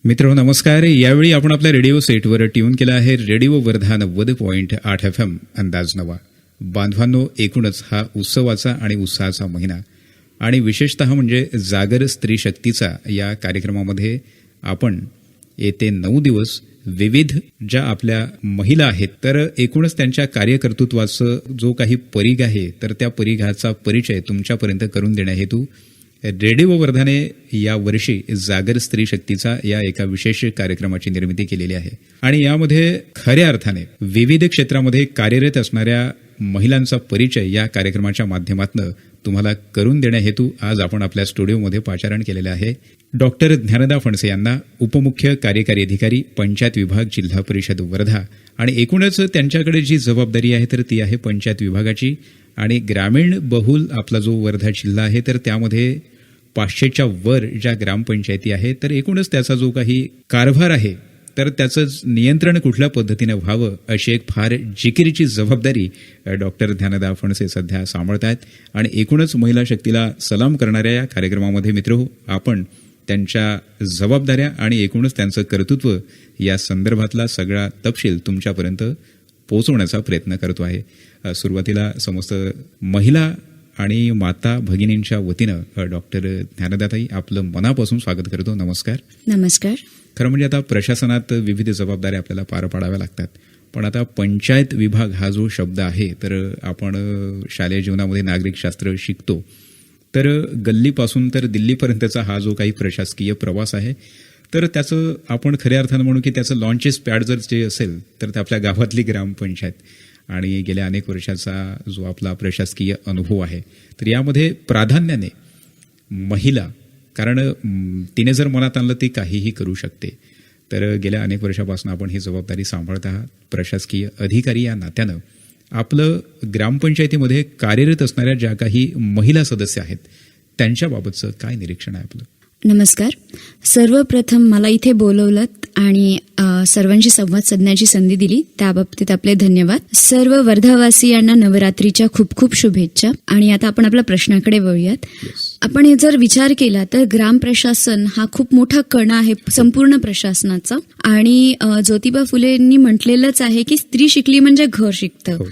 मित्रांनो नमस्कार. यावेळी आपण आपल्या रेडिओ सेटवर ट्यून केला आहे रेडिओ वर्धा 90.8 FM अंदाज नवा. बांधवांनो, एकूणच हा उत्सवाचा आणि उत्साहाचा महिना आणि विशेषतः म्हणजे जागर स्त्री शक्तीचा या कार्यक्रमामध्ये आपण येते 9 दिवस विविध ज्या आपल्या महिला आहेत तर एकूणच त्यांच्या कार्यकर्तृत्वाचं जो काही परीघ आहे तर त्या परीघाचा परिचय तुमच्यापर्यंत करून देण्याहेतू रेडिओ वर्धाने या वर्षी जागर स्त्री शक्तीचा या एका विशेष कार्यक्रमाची निर्मिती केलेली आहे आणि यामध्ये खऱ्या अर्थाने विविध क्षेत्रामध्ये कार्यरत असणाऱ्या महिलांचा परिचय या कार्यक्रमाच्या माध्यमातून तुम्हाला करून देण्याहेतू आज आपण आपल्या स्टुडिओमध्ये पाचारण केलेले आहे. डॉक्टर ज्ञानदा फणसे यांना उपमुख्य कार्यकारी अधिकारी पंचायत विभाग जिल्हा परिषद वर्धा आणि एकूणच त्यांच्याकडे जी जबाबदारी आहे तर ती आहे पंचायत विभागाची आणि ग्रामीण बहुल आपला जो वर्धा जिल्हा आहे तर त्यामध्ये 500च्या वर ज्या ग्रामपंचायती आहेत तर एकूणच त्याचा जो काही कारभार आहे तर त्याचं नियंत्रण कुठल्या पद्धतीने व्हावं अशी एक फार जिकिरीची जबाबदारी डॉक्टर ज्ञानदा फणसे सध्या सांभाळत आहेत आणि एकूणच महिला शक्तीला सलाम करणाऱ्या या कार्यक्रमामध्ये मित्रहो आपण त्यांच्या जबाबदाऱ्या आणि एकूणच त्यांचं कर्तृत्व या संदर्भातला सगळा तपशील तुमच्यापर्यंत पोहोचवण्याचा प्रयत्न करतो आहे. सुरुवातीला समस्त महिला आणि माता भगिनींच्या वतीनं डॉक्टर ज्ञानदाताई आपलं मनापासून स्वागत करतो. नमस्कार. नमस्कार. खरं म्हणजे आता प्रशासनात विविध जबाबदाऱ्या आपल्याला पार पाडाव्या लागतात पण आता पंचायत विभाग हा जो शब्द आहे तर आपण शालेय जीवनामध्ये नागरिक शास्त्र शिकतो तर गल्लीपासून तर दिल्लीपर्यंतचा हा जो काही प्रशासकीय प्रवास आहे तर त्याचं आपण खऱ्या अर्थानं म्हणू की त्याचं लॉन्चेस पॅड जर जे असेल तर ते आपल्या गावातली ग्रामपंचायत आणि गेल्या अनेक वर्षाचा जो आपला प्रशासकीय अनुभव आहे तर यामध्ये प्राधान्याने महिला कारण तिने जर मनात आणलं ती काहीही करू शकते तर गेल्या अनेक वर्षापासून आपण ही जबाबदारी सांभाळत आहात. प्रशासकीय अधिकारी या नात्यानं आपलं ग्रामपंचायतीमध्ये कार्यरत असणाऱ्या ज्या काही महिला सदस्य आहेत त्यांच्याबाबतचं काय निरीक्षण आहे आपलं? नमस्कार. सर्वप्रथम मला इथे बोलवलं आणि सर्वांशी संवाद साधण्याची संधी दिली त्याबाबतीत आपले धन्यवाद. सर्व वर्धावासियांना नवरात्रीच्या खूप खूप शुभेच्छा. आणि आता आपण आपल्या प्रश्नाकडे वळूयात. आपण हे जर विचार केला तर ग्राम प्रशासन हा खूप मोठा कणा आहे संपूर्ण प्रशासनाचा आणि ज्योतिबा फुलेंनी म्हटलेलंच आहे की स्त्री शिकली म्हणजे घर शिकतं.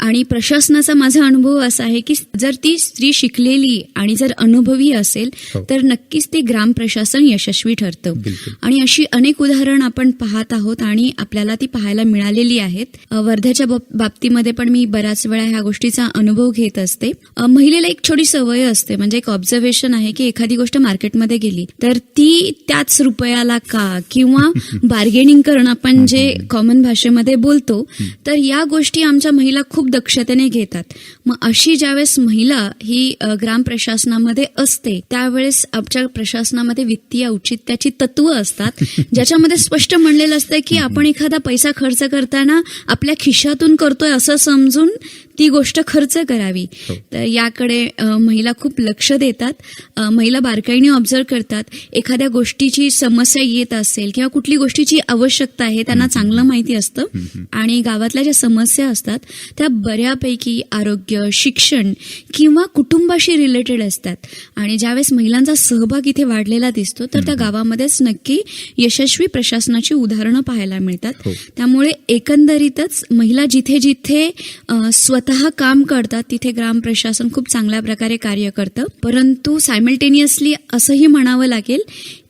आणि प्रशासनाचा माझा अनुभव असा आहे की जर ती स्त्री शिकलेली आणि जर अनुभवी असेल तर नक्कीच ते ग्राम प्रशासन यशस्वी ठरतं. आणि अशी अनेक उदाहरण आपण पाहत आहोत आणि आपल्याला ती पाहायला मिळालेली आहेत. वर्ध्याच्या बाबतीमध्ये पण मी बऱ्याच वेळा ह्या गोष्टीचा अनुभव घेत असते. महिलेला एक छोटी सवय असते म्हणजे एक ऑब्झर्वेशन आहे की एखादी गोष्ट मार्केटमध्ये गेली तर ती त्याच रुपयाला का किंवा बार्गेनिंग करणं आपण जे कॉमन भाषेमध्ये बोलतो तर या गोष्टी आमच्या महिला खूप दक्षतेने घेतात. मग अशी ज्यावेळेस महिला ही ग्राम प्रशासनामध्ये असते त्यावेळेस आमच्या प्रशासनामध्ये वित्तीय औचित्याची तत्व असतात ज्याच्यामध्ये स्पष्ट म्हणलेलं असतं की आपण एखादा पैसा खर्च करताना आपल्या खिशातून करतोय असं समजून ती गोष्ट खर्च करावी. तर याकडे महिला खूप लक्ष देतात. महिला बारकाईने ऑब्झर्व करतात. एखाद्या गोष्टीची समस्या येत असेल किंवा कुठली गोष्टीची आवश्यकता आहे त्यांना चांगलं माहिती असतं आणि गावातल्या ज्या समस्या असतात त्या बऱ्यापैकी आरोग्य, शिक्षण किंवा कुटुंबाशी रिलेटेड असतात. आणि ज्यावेळेस महिलांचा सहभाग इथे वाढलेला दिसतो तर त्या गावामध्येच नक्की यशस्वी प्रशासनाची उदाहरणं पाहायला मिळतात. त्यामुळे एकंदरीतच महिला जिथे जिथे स्वतः काम करतात तिथे ग्राम प्रशासन खूप चांगल्या प्रकारे कार्य करतं. परंतु सायमल्टेनियसली असंही म्हणावं लागेल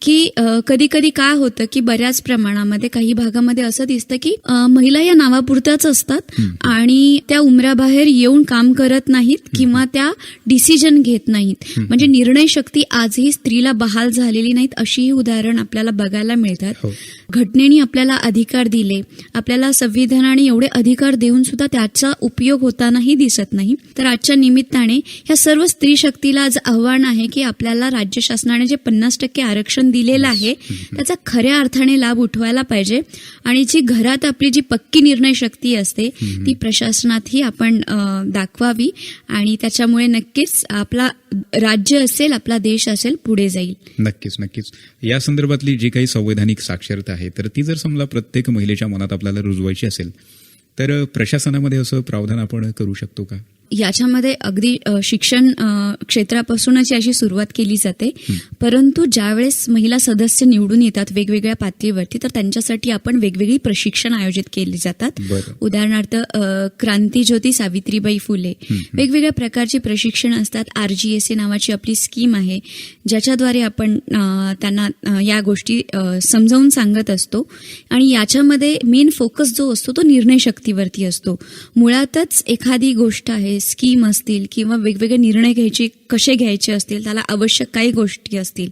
की कधी कधी काय होतं की बऱ्याच प्रमाणामध्ये काही भागामध्ये असं दिसतं की महिला या नावापुरत्याच असतात आणि त्या उमऱ्याबाहेर येऊन काम करत नाहीत किंवा त्या डिसिजन घेत नाहीत. म्हणजे निर्णय शक्ती आजही स्त्रीला बहाल झालेली नाहीत अशीही उदाहरण आपल्याला बघायला मिळतात. घटनेने आपल्याला अधिकार दिले, आपल्याला संविधानाने एवढे अधिकार देऊन सुद्धा त्याचा उपयोग होतानाही दिसत नाही. तर आजच्या निमित्ताने ह्या सर्व स्त्री शक्तीला आज आव्हान आहे की आपल्याला राज्य शासनाने जे 50% आरक्षण दिलेलं आहे त्याचा खऱ्या अर्थाने लाभ उठवायला पाहिजे आणि जी घरात आपली जी पक्की निर्णय शक्ती असते ती प्रशासनातही आपण दाखवावी आणि त्याच्यामुळे नक्कीच आपला राज्य असेल, आपला देश असेल पुढे जाईल. नक्कीच नक्कीच. या संदर्भातली जी काही संवैधानिक साक्षरता आहे तर ती जर समजा प्रत्येक महिलेच्या मनात आपल्याला रुजवायची असेल तर प्रशासनामध्ये असं प्रावधान आपण करू शकतो का? याच्यामध्ये अगदी शिक्षण क्षेत्रापासूनच याची सुरुवात केली जाते. परंतु ज्यावेळेस महिला सदस्य निवडून येतात वेगवेगळ्या पातळीवरती, तर त्यांच्यासाठी आपण वेगवेगळी प्रशिक्षण आयोजित केली जातात. उदाहरणार्थ क्रांतीज्योती सावित्रीबाई फुले, वेगवेगळ्या प्रकारची प्रशिक्षण असतात. RGSA नावाची आपली स्कीम आहे, ज्याच्याद्वारे आपण त्यांना या गोष्टी समजावून सांगत असतो. आणि याच्यामध्ये मेन फोकस जो असतो तो निर्णय शक्तीवरती असतो. मुळातच एखादी गोष्ट आहे, स्कीम असतील किंवा वेगवेगळे निर्णय कसे घ्यायचे असतील, त्याला आवश्यक काही गोष्टी असतील,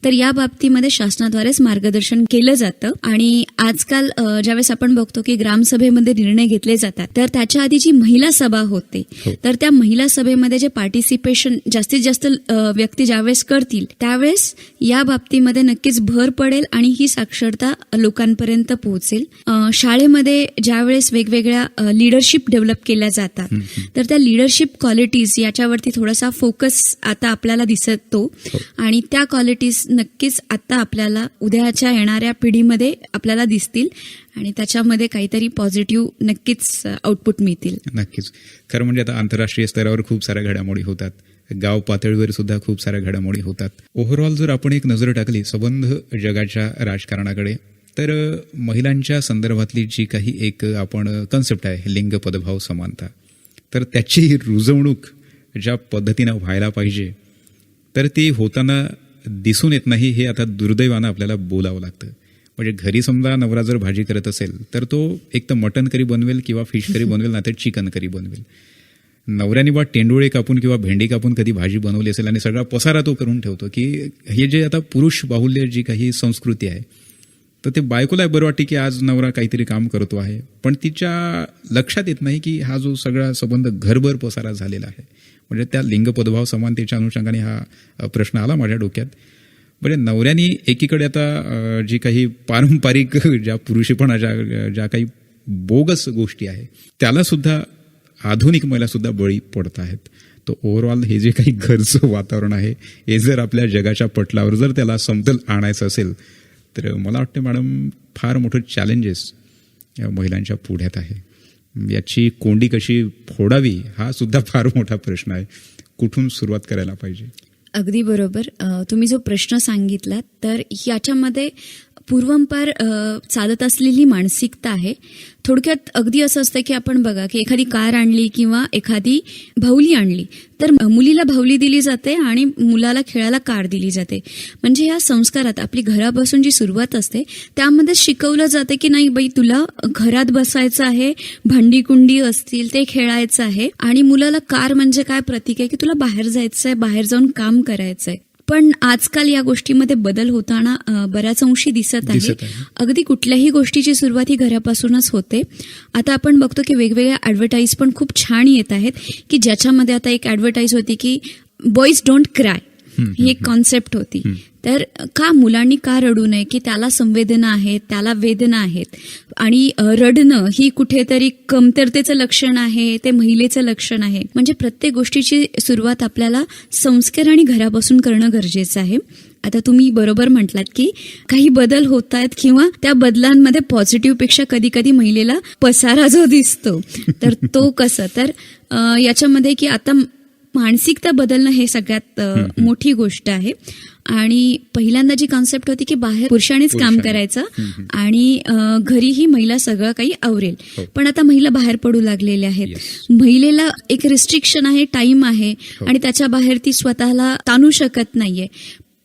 तर या बाबतीमध्ये शासनाद्वारेच मार्गदर्शन केलं जातं. आणि आजकाल ज्यावेळेस आपण बघतो की ग्रामसभेमध्ये निर्णय घेतले जातात, तर त्याच्या आधी जी महिला सभा होते, तर त्या महिला सभेमध्ये जे पार्टिसिपेशन जास्तीत जास्त व्यक्ती ज्यावेळेस करतील, त्यावेळेस या बाबतीमध्ये नक्कीच भर पडेल आणि ही साक्षरता लोकांपर्यंत पोहोचेल. शाळेमध्ये ज्यावेळेस वेगवेगळ्या लिडरशिप डेव्हलप केल्या जातात, तर त्या लिडरशिप क्वालिटीज याच्यावरती थोडासा फोकस आता आपल्याला दिसतो. आणि त्या क्वालिटीज नक्कीच आता आपल्याला उद्याच्या येणाऱ्या पिढीमध्ये आपल्याला दिसतील आणि त्याच्यामध्ये काहीतरी पॉझिटिव्ह नक्कीच आउटपुट मिळतील. नक्कीच. खरं म्हणजे आता आंतरराष्ट्रीय स्तरावर खूप साऱ्या घडामोडी होतात, गाव पातळीवर सुद्धा खूप साऱ्या घडामोडी होतात. ओव्हरऑल जर आपण एक नजर टाकली संबंध जगाच्या राजकारणाकडे, तर महिलांच्या संदर्भातली जी काही एक आपण कन्सेप्ट आहे लिंग पदभाव समानता, तर त्याची रुजवणूक ज्या पद्धतीनं व्हायला पाहिजे, तर ती होताना दिसून येत नाही. हे आता दुर्दैवानं आपल्याला बोलावं लागतं. म्हणजे घरी समजा नवरा जर भाजी करत असेल, तर तो एक तर मटन करी बनवेल किंवा फिश करी बनवेल, नाही तर चिकन करी बनवेल. नवऱ्याने बा तेंडुळे कापून किंवा भेंडी कापून कधी भाजी बनवली असेल आणि सगळा पसारा तो करून ठेवतो. की हे जे आता पुरुष बाहुल्य जी काही संस्कृती आहे, तर ते बायकोला बरं वाटते की आज नवरा काहीतरी काम करतो आहे, पण तिच्या लक्षात येत नाही की हा जो सगळा संबंध घरभर पसारा झालेला आहे. म्हणजे त्या लिंग पदभाव समानतेच्या अनुषंगाने हा प्रश्न आला माझ्या डोक्यात. म्हणजे नवऱ्याने एकीकडे आता जी काही पारंपरिक ज्या पुरुषपणाच्या ज्या काही बोगस गोष्टी आहे, त्याला सुद्धा आधुनिक महिला सुद्धा बळी पडत आहेत. तो ओव्हरऑल हे जे काही घरचं वातावरण आहे, हे जर आपल्या जगाच्या पटलावर जर त्याला समतल आणायचं असेल, तर मला वाटतं मॅडम फार मोठं चॅलेंजेस महिलांच्या पुढ्यात आहे. याची कोंडी कशी फोडावी हा सुद्धा फार मोठा प्रश्न आहे. कुठून सुरुवात करायला पाहिजे? अगदी बरोबर. तुम्ही जो प्रश्न सांगितलात, तर याच्यामध्ये पूर्वंपार चालत असलेली मानसिकता आहे. थोडक्यात अगदी असं असतं की आपण बघा की एखादी कार आणली किंवा एखादी बाहुली आणली, तर मुलीला बाहुली दिली जाते आणि मुलाला खेळायला कार दिली जाते. म्हणजे या संस्कारात आपली घरापासून जी सुरुवात असते, त्यामध्ये शिकवलं जाते की नाही बाई, तुला घरात बसायचं आहे, भांडी कुंडी असतील ते खेळायचं आहे. आणि मुलाला कार म्हणजे काय प्रतीक आहे की तुला बाहेर जायचं आहे, बाहेर जाऊन काम करायचं आहे. पण आजकाल या गोष्टीमध्ये बदल होताना बऱ्याच अंशी दिसत आहे. अगदी कुठल्याही गोष्टीची सुरुवात ही घरापासूनच होते. आता आपण बघतो की वेगवेगळ्या ॲडव्हर्टाईज पण खूप छान येत आहेत, की ज्याच्यामध्ये आता एक ॲडव्हर्टाईज होती की बॉईज डोंट क्राय, ही एक कॉन्सेप्ट होती. तर का मुलांनी का रडू नये, की त्याला संवेदना आहेत, त्याला वेदना आहेत. आणि रडणं ही कुठेतरी कमतरतेचं लक्षण आहे, ते महिलेचं लक्षण आहे. म्हणजे प्रत्येक गोष्टीची सुरुवात आपल्याला संस्कार आणि घरापासून करणं गरजेचं आहे. आता तुम्ही बरोबर म्हटलात की काही बदल होत आहेत किंवा त्या बदलांमध्ये पॉझिटिव्ह पेक्षा कधी कधी महिलेला पसारा जो दिसतो, तर तो कसं, तर याच्यामध्ये की आता मानसिकता बदलणं हे सगळ्यात मोठी गोष्ट आहे. आणि पहिल्यांदा जी कॉन्सेप्ट होती की बाहेर पुरुषानेच काम करायचं आणि घरीही महिला सगळं काही आवरेल, पण आता महिला बाहेर पडू लागलेल्या आहेत. महिलेला एक रिस्ट्रिक्शन आहे, टाइम आहे आणि त्याच्या बाहेर ती स्वतःला ताणू शकत नाहीये.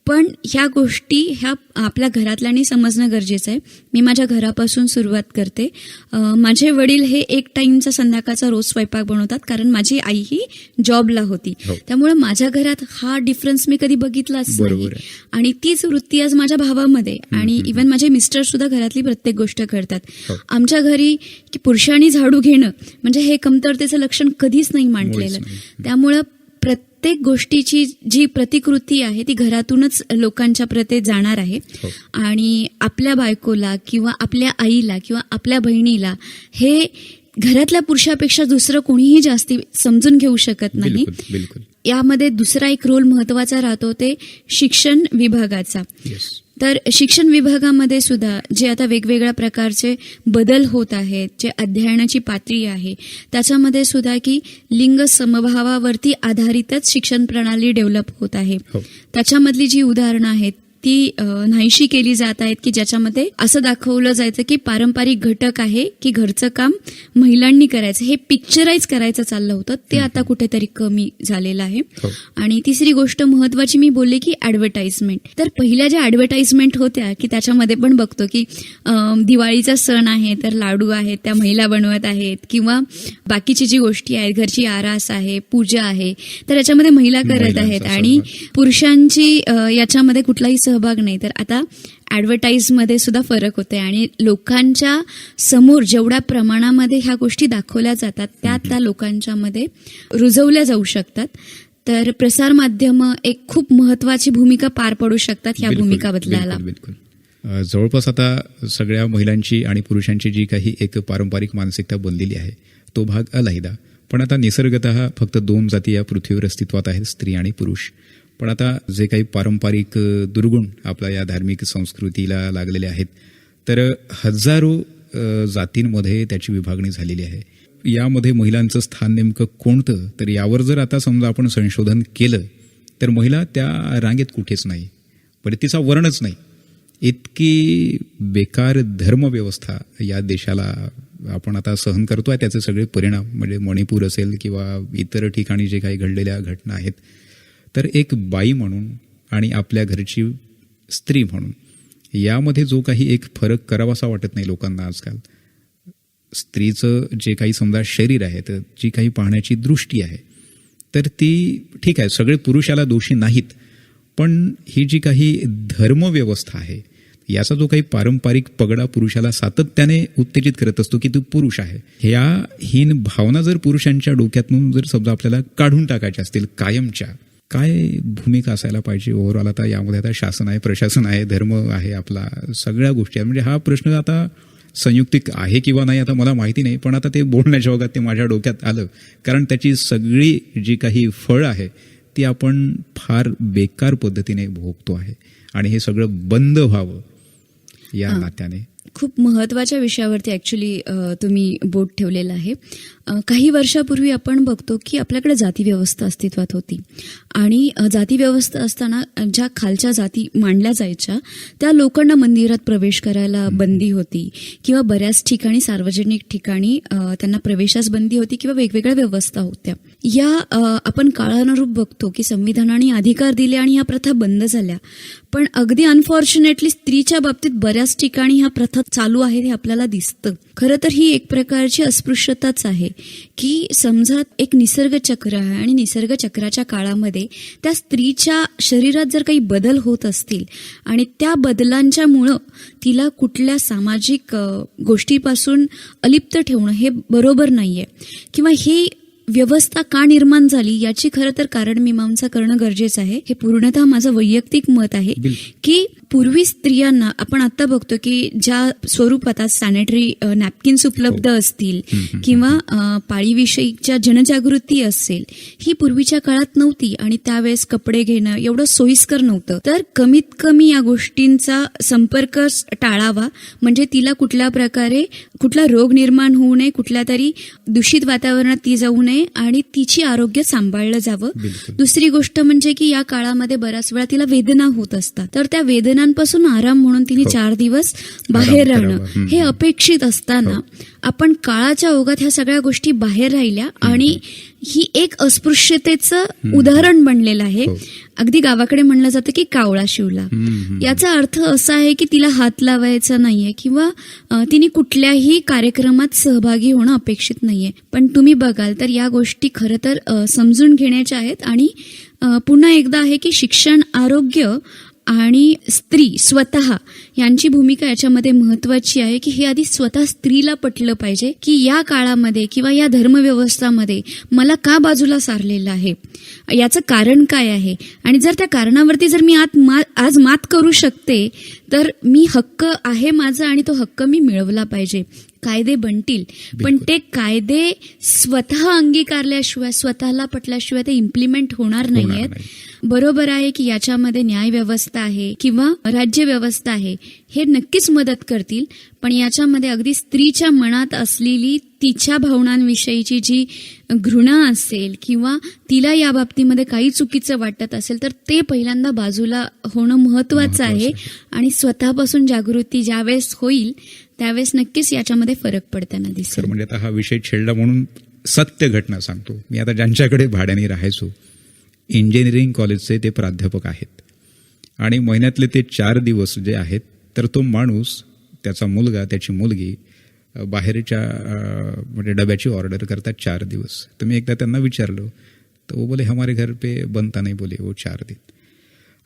पण ह्या गोष्टी ह्या आपल्या घरातल्यांनी समजणं गरजेचं आहे. मी माझ्या घरापासून सुरुवात करते. माझे वडील हे एक टाइमचा संध्याकाळचा रोज स्वयंपाक बनवतात, कारण माझी आई ही जॉबला होती. त्यामुळे माझ्या घरात हा डिफरन्स मी कधी बघितलाच नाही. आणि तीच वृत्ती आज माझ्या भावामध्ये, आणि इव्हन माझे मिस्टर सुद्धा घरातली प्रत्येक गोष्ट करतात. आमच्या घरी की पुरुषांनी झाडू घेणं म्हणजे हे कमतरतेचं लक्षण कधीच नाही मांडलेलं. त्यामुळं प्रत्येक गोष्टीची जी प्रतिकृती आहे ती घरातूनच लोकांच्या प्रती जाणार आहे. आणि आपल्या बायकोला किंवा आपल्या आईला किंवा आपल्या बहिणीला हे घरातल्या पुरुषापेक्षा दुसरं कोणीही जास्ती समजून घेऊ शकत नाही. यामध्ये दुसरा एक रोल महत्वाचा राहतो, ते शिक्षण विभागाचा. तर शिक्षण विभागामध्ये सुद्धा जे आता वेगवेगळ्या प्रकारचे बदल होत आहेत, जे अध्ययनाची पातळी आहे, त्याच्यामध्ये सुद्धा की लिंग समभावावरती आधारितच शिक्षण प्रणाली डेव्हलप होत आहे. हो. त्याच्यामधली जी उदाहरणं आहेत ती नाहीशी केली जात आहेत की ज्याच्यामध्ये असं दाखवलं जायचं की पारंपरिक घटक आहे की घरचं काम महिलांनी करायचं, हे पिक्चराइज करायचं चाललं होतं, ते आता कुठेतरी कमी झालेलं आहे. हो. आणि तिसरी गोष्ट महत्वाची मी बोलले की ऍडव्हर्टाइजमेंट. तर पहिल्या ज्या ऍडव्हर्टाइजमेंट होत्या की त्याच्यामध्ये पण बघतो की दिवाळीचा सण आहे तर लाडू आहेत त्या महिला बनवत आहेत किंवा बाकीची जी गोष्टी आहेत, घरची आरास आहे, पूजा आहे, तर याच्यामध्ये महिला करत महिलांचा आहेत आणि पुरुषांची याच्यामध्ये कुठलाही सहभाग नाही. तर आता ऍडव्हर्टाइजमध्ये सुद्धा फरक होते आणि लोकांच्या समोर जेवढ्या प्रमाणामध्ये ह्या गोष्टी दाखवल्या जातात त्या लोकांच्या मध्ये रुजवल्या जाऊ शकतात. तर प्रसार माध्यम एक खूप महत्वाची भूमिका पार पडू शकतात ह्या बिलकुल, भूमिका बदलायला. बिलकुल. जवळपास आता सगळ्या महिलांची आणि पुरुषांची जी काही एक पारंपरिक मानसिकता बनलेली आहे तो भाग अलहिदा. पण आता निसर्गतः फक्त 2 जाती या पृथ्वीवर अस्तित्वात आहेत, स्त्री आणि पुरुष. पण आता जे काही पारंपरिक दुर्गुण आपल्या या धार्मिक संस्कृतीला लागलेले आहेत, तर हजारो जातींमध्ये त्याची विभागणी झालेली आहे. यामध्ये महिलांचं स्थान नेमकं कोणतं, तर यावर जर आता समजा आपण संशोधन केलं तर महिला त्या रांगेत कुठेच नाही, पण तिचा वर्णच नाही. इतकी बेकार धर्मव्यवस्था या देशाला आपण आता सहन करतोय. त्याचे सगळे परिणाम म्हणजे मणिपूर असेल किंवा इतर ठिकाणी जे काही घडलेल्या घटना आहेत, तर एक बाई म्हणून आणि आपल्या घरची स्त्री म्हणून यामध्ये जो काही एक फरक करावासा वाटत नाही लोकांना आजकाल. स्त्रीचं जे काही समजा शरीर आहे, तर जी काही पाहण्याची दृष्टी आहे, तर ती ठीक आहे, सगळे पुरुष याला दोषी नाहीत, पण ही जी काही धर्मव्यवस्था आहे याचा जो काही पारंपरिक पगडा पुरुषाला सातत्याने उत्तेजित करत असतो की तू पुरुष आहे, ह्या हीन भावना जर पुरुषांच्या डोक्यातून जर समजा आपल्याला काढून टाकायच्या असतील कायमच्या, काय भूमिका असायला पाहिजे ओव्हरऑल? आता यामध्ये आता शासन आहे, प्रशासन आहे, धर्म आहे, आपला सगळ्या गोष्टी आहेत. म्हणजे हा प्रश्न आता संयुक्तिक आहे किंवा नाही आता मला माहिती नाही, पण आता ते बोलण्याच्या ओघात ते माझ्या डोक्यात आलं, कारण त्याची सगळी जी काही फळ आहे ती आपण फार बेकार पद्धतीने भोगतो आहे आणि हे सगळं बंद व्हावं या नात्याने. खूप महत्वाच्या विषयावरती ऍक्च्युली तुम्ही बोट ठेवलेलं आहे. काही वर्षापूर्वी आपण बघतो की आपल्याकडे जाती व्यवस्था अस्तित्वात होती आणि जाती व्यवस्था असताना ज्या खालच्या जाती मांडल्या जायच्या त्या लोकांना मंदिरात प्रवेश करायला बंदी होती किंवा बऱ्याच ठिकाणी सार्वजनिक ठिकाणी त्यांना प्रवेशास बंदी होती किंवा वेगवेगळ्या व्यवस्था होत्या. या आपण काळानुरूप बघतो की संविधानाने अधिकार दिले आणि ह्या प्रथा बंद झाल्या, पण अगदी अनफॉर्च्युनेटली स्त्रीच्या बाबतीत बऱ्याच ठिकाणी ह्या प्रथा चालू आहेत हे आपल्याला दिसतं. खरं तर ही एक प्रकारची अस्पृश्यताच आहे की समजा एक निसर्ग चक्र आहे आणि निसर्ग चक्राच्या काळामध्ये त्या स्त्रीच्या शरीरात जर काही बदल होत असतील आणि त्या बदलांच्या मुळे तिला कुठल्या सामाजिक गोष्टीपासून अलिप्त ठेवणं हे बरोबर नाहीये किंवा ही व्यवस्था का निर्माण झाली याची खरं तर कारण मीमांसा करणं गरजेचं आहे. हे पूर्णतः माझं वैयक्तिक मत आहे की पूर्वी स्त्रियांना आपण आता बघतो की ज्या स्वरूपात सॅनिटरी नॅपकिन्स उपलब्ध असतील किंवा पाळीविषयीच्या जनजागृती असेल, ही पूर्वीच्या काळात नव्हती आणि त्यावेळेस कपडे घेणं एवढं सोयीस्कर नव्हतं. तर कमीत कमी या गोष्टींचा संपर्क टाळावा, म्हणजे तिला कुठल्या प्रकारे कुठला रोग निर्माण होऊ नये, कुठल्या तरी दूषित वातावरणात ती जाऊ नये आणि तिची आरोग्य सांभाळलं जावं. दुसरी गोष्ट म्हणजे की या काळामध्ये बऱ्याच वेळा तिला वेदना होत असतात, तर त्या वेदनांपासून आराम म्हणून तिने 4 दिवस बाहेर राहणं हे अपेक्षित असताना आपण काळाच्या ओघात ह्या सगळ्या गोष्टी बाहेर राहिल्या आणि ही एक अस्पृश्यतेचं उदाहरण बनलेलं आहे. अगदी गावाकडे म्हणलं जातं की कावळा शिवला. याचा अर्थ असा आहे की तिला हात लावायचा नाहीये किंवा तिने कुठल्याही कार्यक्रमात सहभागी होणं अपेक्षित नाहीये. पण तुम्ही बघाल तर या गोष्टी खरं तर समजून घेण्याच्या आहेत आणि पुन्हा एकदा आहे की शिक्षण, आरोग्य आणि स्त्री स्वतः यांची भूमिका याच्यामध्ये महत्वाची आहे की हे आधी स्वतः स्त्रीला पटलं पाहिजे की या काळामध्ये किंवा या धर्मव्यवस्थामध्ये मला का बाजूला सारलेलं आहे, याचं कारण काय आहे आणि जर त्या कारणावरती जर मी आज मात करू शकते तर मी हक्क आहे माझा आणि तो हक्क मी मिळवला पाहिजे. कायदे बनतील, पण ते कायदे स्वतः अंगीकारल्याशिवाय, स्वतःला पटल्याशिवाय ते इम्प्लिमेंट होणार नाहीयेत. बरोबर आहे की याच्यामध्ये न्याय व्यवस्था आहे किंवा राज्य व्यवस्था आहे, हे नक्कीच मदत करतील, पण याच्यामध्ये अगदी स्त्रीच्या मनात असलेली तिच्या भावनांविषयीची जी घृणा असेल किंवा तिला या बाबतीमध्ये काही चुकीचं वाटत असेल तर ते पहिल्यांदा बाजूला होणं महत्वाचं आहे. आणि स्वतःपासून जागृती ज्यावेळेस होईल त्यावेळेस नक्कीच याच्यामध्ये फरक पडताना दिसेल. सर, म्हणजे आता हा विषय छेडला म्हणून सत्य घटना सांगतो. मी आता ज्यांच्याकडे भाड्याने राहायचो, इंजिनिअरिंग कॉलेजचे ते प्राध्यापक आहेत आणि महिन्यातले ते 4 दिवस जे आहेत तर तो माणूस, त्याचा मुलगा, त्याची मुलगी बाहेरच्या म्हणजे डब्याची ऑर्डर करतात 4 दिवस. तर मी एकदा त्यांना विचारलं तर वो बोले हमारे घर पे बनता नहीं, बोले वो 4 दिन.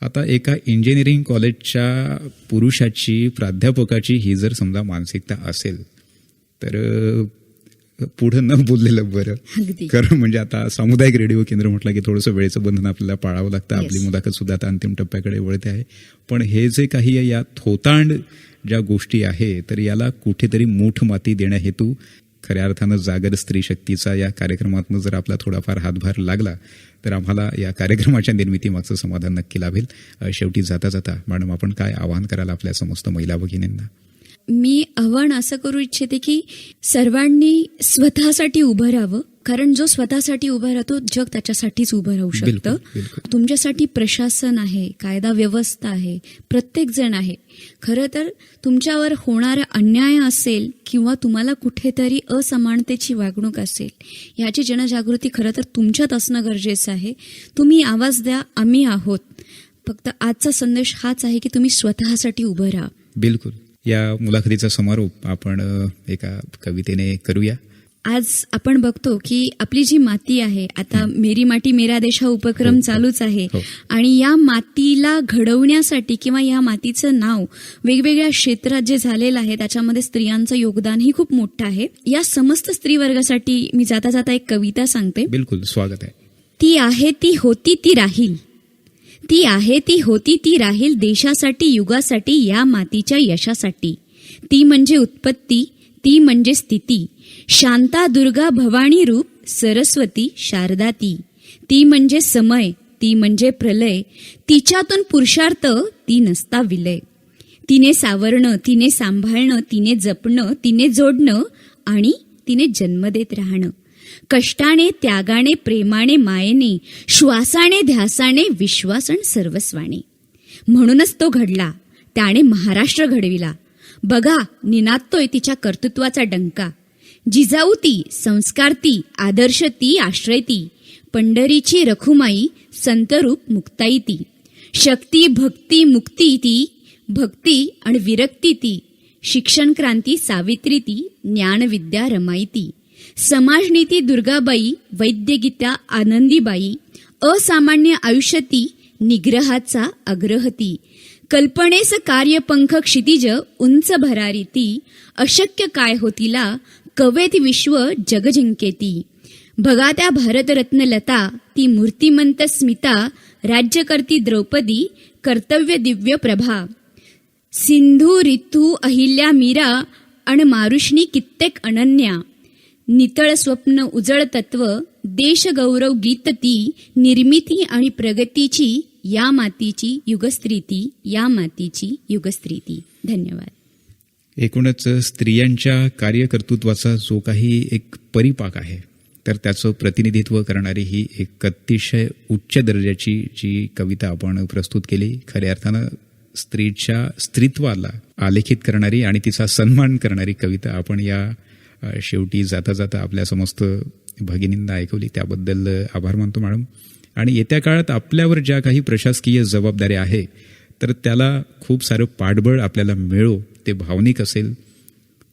आता एका इंजिनिअरिंग कॉलेजच्या पुरुषाची, प्राध्यापकाची ही जर समजा मानसिकता असेल तर पुढं न बोललेलं बरं. अगदी. कारण म्हणजे आता सामुदायिक रेडिओ केंद्र म्हटलं की थोडंसं वेळेचं बंधन आपल्याला पाळावं लागतं. आपली मुलाखत सुद्धा आता अंतिम टप्प्याकडे वळते आहे. पण हे जे काही या थोतांड ज्या गोष्टी आहे तर याला कुठेतरी मूठ माती देण्याहेतू खऱ्या अर्थानं जागर स्त्री शक्तीचा या कार्यक्रमातनं जर आपला थोडाफार हातभार लागला तर आम्हाला या कार्यक्रमाच्या निर्मितीमागचं समाधान नक्की लाभेल. शेवटी जाता जाता मॅडम, आपण काय आवाहन कराल आपल्या समस्त महिला भगिनींना? मी आव्हान असं करू इच्छिते की सर्वांनी स्वतःसाठी उभं राहावं, कारण जो स्वतःसाठी उभा राहतो जग त्याच्यासाठीच उभं राहू शकतं. तुमच्यासाठी प्रशासन आहे, कायदा व्यवस्था आहे, प्रत्येक जण आहे. खरं तर तुमच्यावर होणारा अन्याय असेल किंवा तुम्हाला कुठेतरी असमानतेची वागणूक असेल, याची जनजागृती खरं तर तुमच्यात असणं गरजेचं आहे. तुम्ही आवाज द्या, आम्ही आहोत. फक्त आजचा संदेश हाच आहे की तुम्ही स्वतःसाठी उभं राहा. बिलकुल. या मुलाखतीचा समारोप आपण एका कवितेने करूया. आज आपण बघतो की आपली जी माती आहे, आता मेरी माती मेरा देश हा उपक्रम चालूच आहे. आणि या मातीला घडवण्यासाठी किंवा या मातीचं नाव वेगवेगळ्या क्षेत्रात जे झालेलं आहे त्याच्यामध्ये स्त्रियांचं योगदानही खूप मोठं आहे. या समस्त स्त्री वर्गासाठी मी जाता जाता एक कविता सांगते. बिलकुल, स्वागत आहे. ती आहे, ती होती, ती राहील. ती आहे, ती होती, ती राहील देशासाठी, युगासाठी, या मातीच्या यशासाठी. ती म्हणजे उत्पत्ती, ती म्हणजे स्थिती, शांता, दुर्गा, भवानी रूप, सरस्वती, शारदा ती. ती म्हणजे समय, ती म्हणजे प्रलय, तिच्यातून पुरुषार्थ, ती नसता विलय. तिने सावरणं, तिने सांभाळणं, तिने जपणं, तिने जोडणं आणि तिने जन्म देत राहणं. कष्टाने, त्यागाने, प्रेमाने, मायेने, श्वासाने, ध्यासाने, विश्वास आणि सर्वस्वाने. म्हणूनच तो घडला, त्याने महाराष्ट्र घडविला. बघा, निनादतोय तिच्या कर्तृत्वाचा डंका. जिजाऊ ती, संस्कार ती, आदर्श ती, आश्रय ती. पंढरीची रखुमाई, संतरूप मुक्ताई ती. शक्ती, भक्ती, मुक्ती ती, भक्ती आणि विरक्ती ती. शिक्षण क्रांती, सावित्री ती, ज्ञानविद्या रमाई ती. समाजनीती दुर्गाबाई, वैद्यगीता आनंदीबाई. असामान्य आयुष्य ती, निग्रहाचा अग्रह ती. कल्पनेस कार्यपंख क्षितिज, उंच भरारी ती. अशक्य काय होतीला, कवेत विश्व जग जिंकेती. बघा त्या भारतरत्न लता, ती मूर्तिमंत स्मिता. राज्यकर्ती द्रौपदी, कर्तव्य दिव्य प्रभा. सिंधू, रितू, अहिल्या, मीरा अण मारुष्णी कित्येक अनन्या. नितळ स्वप्न, उजळ तत्व, देश गौरव गीत ती. निर्मिती आणि प्रगतीची, या मातीची युगस्त्रीती, या मातीची युगस्त्रीती. धन्यवाद. एकूणच स्त्रियांच्या कार्यकर्तृत्वाचा जो काही एक परिपाक आहे तर त्याचं प्रतिनिधित्व करणारी ही एक अतिशय उच्च दर्जाची जी कविता आपण प्रस्तुत केली, खऱ्या अर्थानं स्त्रीच्या स्त्रीत्वाला आलेखित करणारी आणि तिचा सन्मान करणारी कविता आपण या शेवटी जाता जाता आपल्या समस्त भगिनींना ऐकवली. त्याबद्दल आभार मानतो मॅडम. आणि येत्या काळात आपल्यावर ज्या काही प्रशासकीय जबाबदाऱ्या आहे तर त्याला खूप सारं पाठबळ आपल्याला मिळो, ते भावनिक असेल,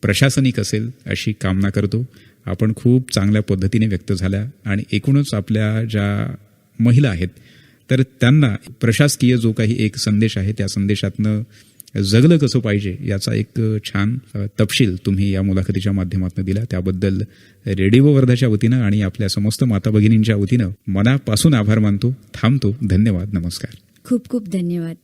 प्रशासनिक असेल, अशी कामना करतो. आपण खूप चांगल्या पद्धतीने व्यक्त झाल्या आणि एकूणच आपल्या ज्या महिला आहेत तर त्यांना प्रशासकीय जो काही एक संदेश आहे त्या संदेशातनं जगलं कसं पाहिजे याचा एक छान तपशील तुम्ही या मुलाखतीच्या माध्यमातून दिला. त्याबद्दल रेडिओ वर्धाच्या वतीनं आणि आपल्या समस्त माता भगिनींच्या वतीनं मनापासून आभार मानतो. थांबतो. धन्यवाद. नमस्कार. खूप खूप धन्यवाद.